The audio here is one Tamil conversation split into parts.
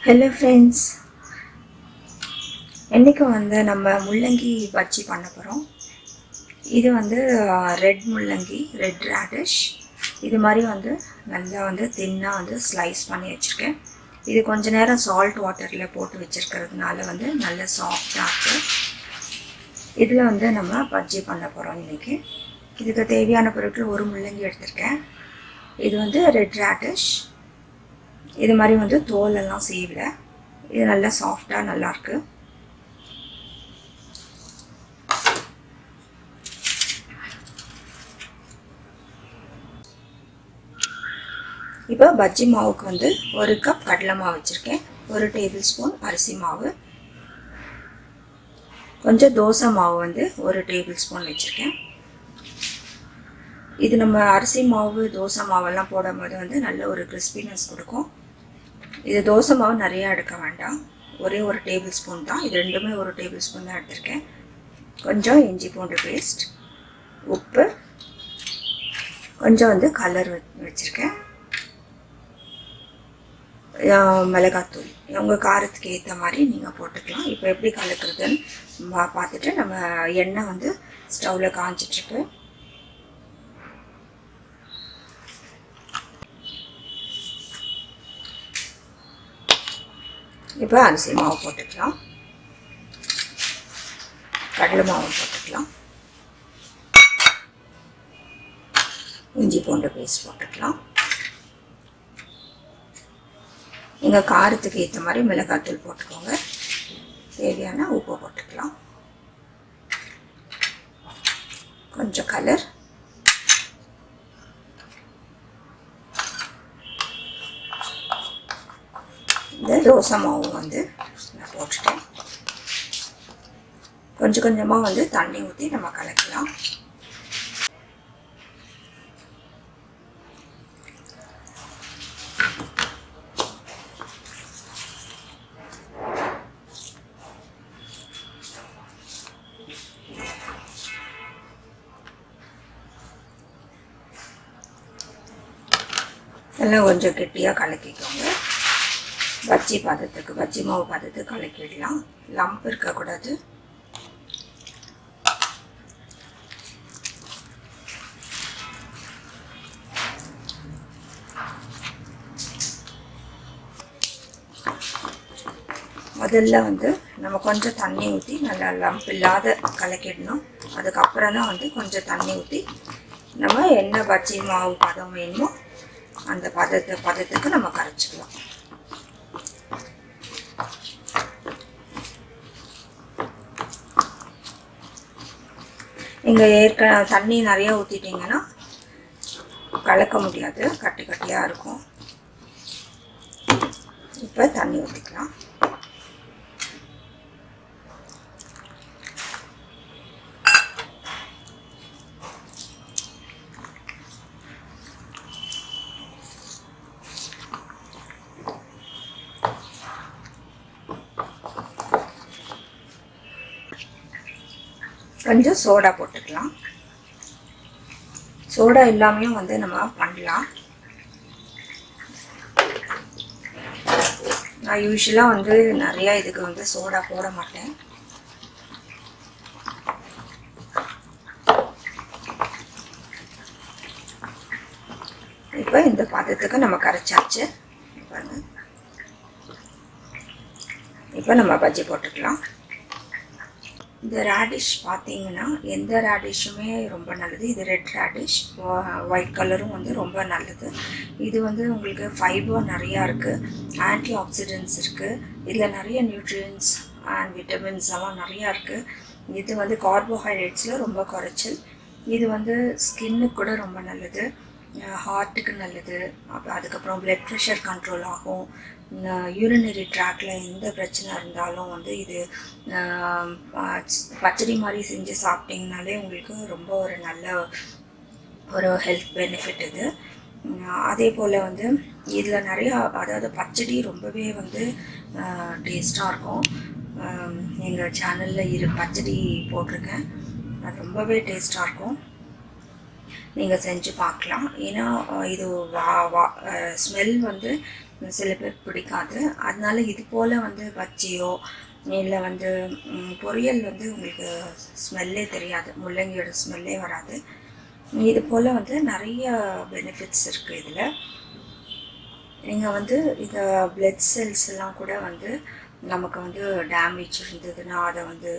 ஹலோ ஃப்ரெண்ட்ஸ், இன்றைக்கி நம்ம முள்ளங்கி பஜ்ஜி பண்ண போகிறோம். இது ரெட் முள்ளங்கி, ரெட் ரேடிஷ். இது மாதிரி நல்லா தின்னாக ஸ்லைஸ் பண்ணி வச்சுருக்கேன். இது கொஞ்ச நேரம் சால்ட் வாட்டரில் போட்டு வச்சுருக்கிறதுனால நல்ல சாஃப்டாக இருக்குது. இதில் நம்ம பஜ்ஜி பண்ண போகிறோம் இன்றைக்கி. இதுக்கு தேவையான பொருட்கள் ஒரு முள்ளங்கி எடுத்திருக்கேன். இது ரெட் ரேடிஷ். இது மாதிரி தோலெல்லாம் சீவல. இது நல்லா சாஃப்டாக நல்லாயிருக்கு. இப்போ பஜ்ஜி மாவுக்கு ஒரு கப் கடலை மாவு வச்சுருக்கேன். 1 டேபிள் ஸ்பூன் அரிசி மாவு, கொஞ்சம் தோசை மாவு 1 டேபிள் ஸ்பூன் வச்சுருக்கேன். இது நம்ம அரிசி மாவு தோசை மாவெல்லாம் போடும்போது நல்ல ஒரு கிறிஸ்பினஸ் கொடுக்கும். இது தோசை மாவு நிறையா எடுக்க வேண்டாம், ஒரே 1 டேபிள் ஸ்பூன் தான். இது ரெண்டுமே 1 டேபிள் ஸ்பூன் தான் எடுத்திருக்கேன். கொஞ்சம் இஞ்சி பூண்டு பேஸ்ட், உப்பு, கொஞ்சம் கலர் வச்சுருக்கேன், மிளகாத்தூள். உங்கள் காரத்துக்கு ஏற்ற மாதிரி நீங்கள் போட்டுக்கலாம். இப்போ எப்படி கலக்கிறதுன்னு பார்த்துட்டு நம்ம எண்ணெய் ஸ்டவ்வில் காய்ச்சிட்ருக்கு. இப்போ அரிசி மாவு போட்டுக்கலாம், கடலை மாவு போட்டுக்கலாம், இஞ்சி பூண்டு பேஸ்ட் போட்டுக்கலாம். நீங்கள் காரத்துக்கு ஏற்ற மாதிரி மிளகாத்தூள் போட்டுக்கோங்க. தேவையான உப்பு போட்டுக்கலாம், கொஞ்சம் கலர், இந்த தோசை மாவு நான் போட்டுட்டேன். கொஞ்சம் கொஞ்சமாக தண்ணி ஊற்றி நம்ம கலக்கலாம். எல்லாம் கொஞ்சம் கெட்டியாக கலக்கிக்கோங்க. பஜ்ஜி பதத்துக்கு, பஜ்ஜி மாவு பதத்துக்கு கலக்கிடலாம். லம்ப் இருக்கக்கூடாது. முதல்ல நம்ம கொஞ்சம் தண்ணி ஊற்றி நல்லா லம்ப் இல்லாத கலக்கிடணும். அதுக்கப்புறம் தான் கொஞ்சம் தண்ணி ஊற்றி நம்ம என்ன பஜ்ஜி மாவு பதம் வேணுமோ அந்த பதத்துக்கு நம்ம கரைச்சிக்கலாம். நீங்கள் ஏற்கனவே தண்ணி நிறையா ஊற்றிட்டிங்கன்னா கலக்க முடியாது, கட்டி கட்டியாக இருக்கும். இப்போ தண்ணி ஊற்றிக்கலாம். கொஞ்சம் சோடா போட்டுக்கலாம். சோடா எல்லாமே நம்ம பண்ணலாம். நான் யூஸ்வலாக நிறையா இதுக்கு சோடா போட மாட்டேன். இப்போ இந்த பதத்துக்கு நம்ம கரைச்சாச்சு. இப்போ நம்ம பஜ்ஜி போட்டுக்கலாம். இந்த ரேடிஷ் பார்த்தீங்கன்னா எந்த ரேடிஷுமே ரொம்ப நல்லது. இது ரெட் ரேடிஷ், ஒயிட் கலரும் ரொம்ப நல்லது. இது உங்களுக்கு ஃபைபர் நிறையா இருக்குது, ஆன்டி ஆக்சிடென்ட்ஸ் இருக்குது, இதில் நிறைய நியூட்ரியன்ஸ் அண்ட் விட்டமின்ஸ் எல்லாம் நிறையா இருக்குது. இது கார்போஹைட்ரேட்ஸில் ரொம்ப குறைச்சல். இது ஸ்கின்னுக்கு கூட ரொம்ப நல்லது, ஹார்ட்டுக்கு நல்லது. அதுக்கப்புறம் பிளட் ப்ரெஷர் கண்ட்ரோல் ஆகும். யூரினரி ட்ராக்டில் எந்த பிரச்சனை இருந்தாலும் இது பச்சடி மாதிரி செஞ்சு சாப்பிட்டிங்கனாலே உங்களுக்கு ரொம்ப ஒரு நல்ல ஒரு ஹெல்த் பெனிஃபிட் இது. அதே போல் இதில் நிறையா, அதாவது பச்சடி ரொம்பவே டேஸ்ட்டாக இருக்கும். எங்கள் சேனலில் பச்சடி போட்டிருக்கேன், அது ரொம்பவே டேஸ்ட்டாக இருக்கும். நீங்கள் செஞ்சு பார்க்கலாம். ஏன்னா இது ஸ்மெல் வந்து சில பேருக்கு பிடிக்காது. அதனால இது போல் வந்து பஜ்ஜியோ இல்லை வந்து பொரியல் வந்து உங்களுக்கு ஸ்மெல்லே தெரியாது, முள்ளங்கியோட ஸ்மெல்லே வராது. இது போல் வந்து நிறைய பெனிஃபிட்ஸ் இருக்குது இதில். நீங்கள் வந்து இந்த பிளட் செல்ஸ் எல்லாம் கூட வந்து நமக்கு வந்து டேமேஜ் இருந்ததுன்னா அதை வந்து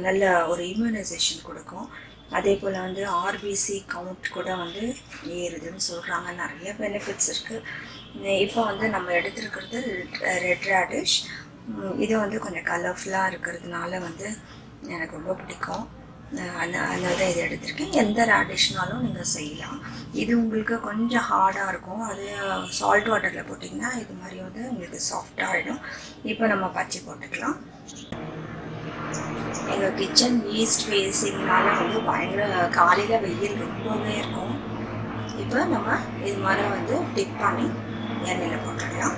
நல்ல ஒரு இம்யூனைசேஷன் கொடுக்கும். அதே போல் வந்து ஆர்பிசி கவுண்ட் கூட வந்து ஏறுதுன்னு சொல்கிறாங்க. நிறைய பெனிஃபிட்ஸ் இருக்குது. இப்போ வந்து நம்ம எடுத்துருக்கிறது ரெட் ரேடிஷ். இது வந்து கொஞ்சம் கலர்ஃபுல்லாக இருக்கிறதுனால வந்து எனக்கு ரொம்ப பிடிக்கும். அதனால தான் இதை எடுத்திருக்கேன். எந்த ரேடிஷ்னாலும் நீங்கள் செய்யலாம். இது உங்களுக்கு கொஞ்சம் ஹார்டாக இருக்கும். அது சால்ட் வாட்டரில் போட்டிங்கன்னா இது மாதிரி வந்து உங்களுக்கு சாஃப்டாக ஆகிடும். இப்போ நம்ம பச்சை போட்டுக்கலாம். எங்கள் கிச்சன் ஈஸ்ட் ஃபேஸிங்னால வந்து பயங்கர காலையில் வெயில் ரொம்பவே இருக்கும். இப்போ நம்ம இது மாதிரி வந்து டிப் பண்ணி எண்ணெயில் போட்டுடலாம்.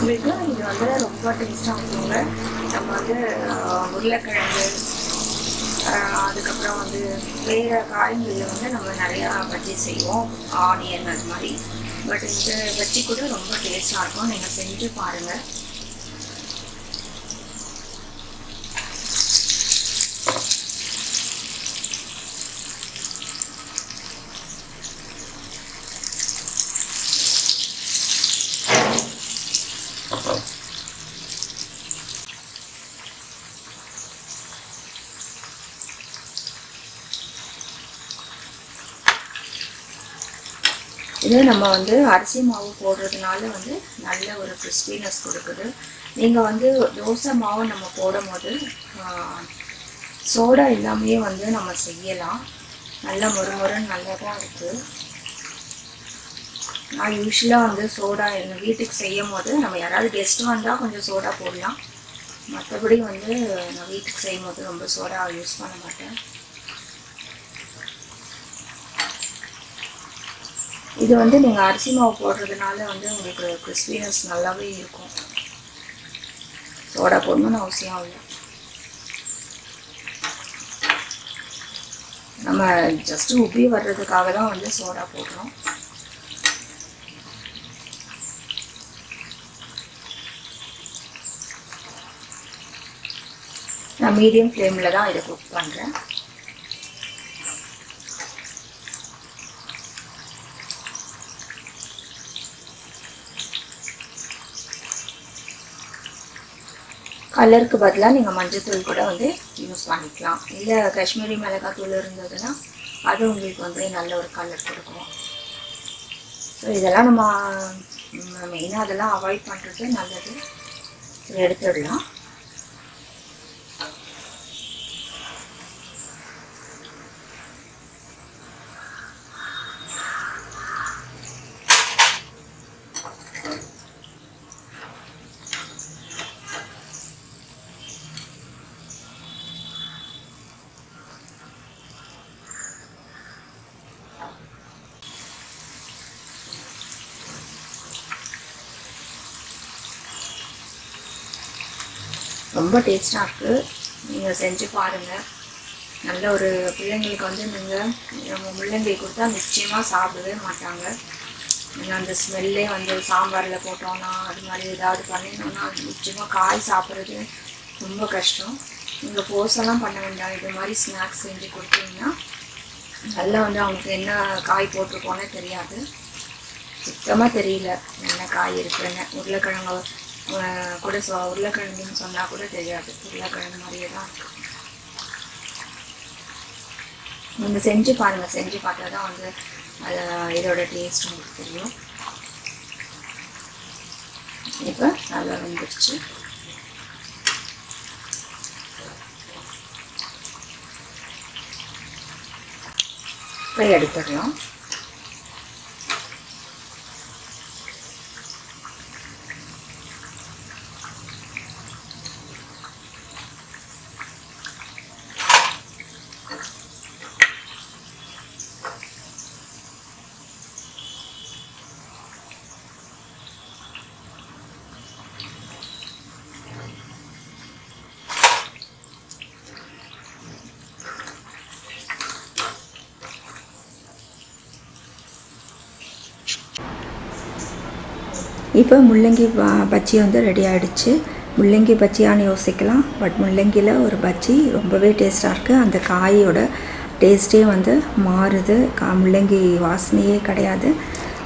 உங்களுக்கு இது வந்து ரொம்ப டேஸ்ட்டாக இருக்குங்க. நம்ம வந்து உருளைக்கிழங்கு அதுக்கப்புறம் வந்து வேறு காய்கறியில் வந்து நம்ம நிறையா பஜ்ஜி செய்வோம், ஆனியன் அது மாதிரி. பட் இந்த பஜ்ஜி கூட ரொம்ப டேஸ்ட்டாக இருக்கும். நீங்கள் செஞ்சு பாருங்கள். இது நம்ம வந்து அரிசி மாவு போடுறதுனால வந்து நல்ல ஒரு கிறிஸ்பினஸ் கொடுக்குது. நீங்கள் வந்து தோசை மாவு நம்ம போடும் போது சோடா எல்லாமே வந்து நம்ம செய்யலாம். நல்ல முறுமுறுன்னு நல்லா தான் இருக்குது. நான் யூஸ்வலாக வந்து சோடா எங்கள் வீட்டுக்கு செய்யும் போது நம்ம யாராவது கெஸ்ட்டு வந்தால் கொஞ்சம் சோடா போடலாம். மற்றபடி வந்து நான் வீட்டுக்கு செய்யும் போது ரொம்ப சோடா யூஸ் பண்ண மாட்டேன். இது வந்து நீங்கள் அரிசி மாவு போடுறதுனால வந்து உங்களுக்கு கிறிஸ்பினஸ் நல்லாவே இருக்கும். சோடா போடணும்னு அவசியம் இல்லை. நம்ம ஜஸ்ட்டு உப்பி வர்றதுக்காக தான் வந்து சோடா போடுறோம். நான் மீடியம் ஃப்ளேமில் தான் இதை குக் பண்ணுறேன். கலருக்கு பதிலாக நீங்கள் மஞ்சத்தூள் கூட வந்து யூஸ் பண்ணிக்கலாம். இல்லை காஷ்மீரி மிளகாத்தூள் இருந்ததுன்னா அது உங்களுக்கு வந்து நல்ல ஒரு கலர் கொடுக்கும். ஸோ இதெல்லாம் நம்ம மெயினாக அதெல்லாம் அவாய்ட் பண்ணுறது நல்லது. எடுத்துடலாம். ரொம்ப டேஸ்ட்டாக இருக்குது. நீங்கள் செஞ்சு பாருங்கள். நல்ல ஒரு பிள்ளைங்களுக்கு வந்து நீங்கள் நம்ம முள்ளங்கி கொடுத்தா நிச்சயமாக சாப்பிடவே மாட்டாங்க. நீங்கள் அந்த ஸ்மெல்லே வந்து சாம்பாரில் போட்டோன்னா அது மாதிரி ஏதாவது பண்ணினோன்னா நிச்சயமாக காய் சாப்பிட்றது ரொம்ப கஷ்டம். நீங்கள் போர்ஸெல்லாம் பண்ண வேண்டாம். இது மாதிரி ஸ்நாக்ஸ் செஞ்சு கொடுத்தீங்கன்னா நல்லா வந்து அவங்களுக்கு என்ன காய் போட்டிருக்கோன்னே தெரியாது. சுத்தமாக தெரியல என்ன காய் இருக்குன்னு. உருளைக்கிழங்கு கூட உருளைக்கிழங்குன்னு சொன்னால் கூட தெரியாது. உருளைக்கிழங்கு மாதிரியே தான் இருக்குது. நீங்கள் செஞ்சு பாருங்கள். செஞ்சு பார்த்தா தான் வந்து இதோட டேஸ்ட் உங்களுக்கு தெரியும். இப்போ நல்லா வந்துடுச்சு. இப்போ எடுத்துடலாம். இப்போ முள்ளங்கி பஜ்ஜி வந்து ரெடி ஆகிடுச்சு. முள்ளங்கி பஜ்ஜியான்னு யோசிக்கலாம், பட் முள்ளங்கியில் ஒரு பஜ்ஜி ரொம்பவே டேஸ்ட்டாக இருக்குது. அந்த காயோட டேஸ்ட்டே வந்து மாறுது, முள்ளங்கி வாசனையே கிடையாது.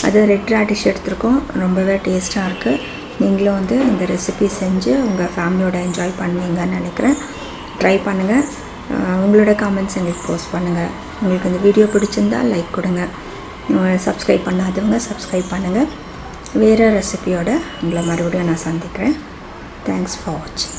அது ரெட் ராடிஷ் எடுத்துருக்கோம், ரொம்பவே டேஸ்ட்டாக இருக்குது. நீங்களும் வந்து இந்த ரெசிபி செஞ்சு உங்கள் ஃபேமிலியோட என்ஜாய் பண்ணுவீங்கன்னு நினைக்கிறேன். ட்ரை பண்ணுங்கள். உங்களோட காமெண்ட்ஸ் எங்களுக்கு போஸ்ட் பண்ணுங்கள். உங்களுக்கு இந்த வீடியோ பிடிச்சிருந்தால் லைக் கொடுங்க. சப்ஸ்கிரைப் பண்ணாதவங்க சப்ஸ்கிரைப் பண்ணுங்கள். வேறு ரெசிபியோட உங்களை மறுபடியும் நான் சந்திக்கிறேன். தேங்க்ஸ் ஃபார் வாட்சிங்.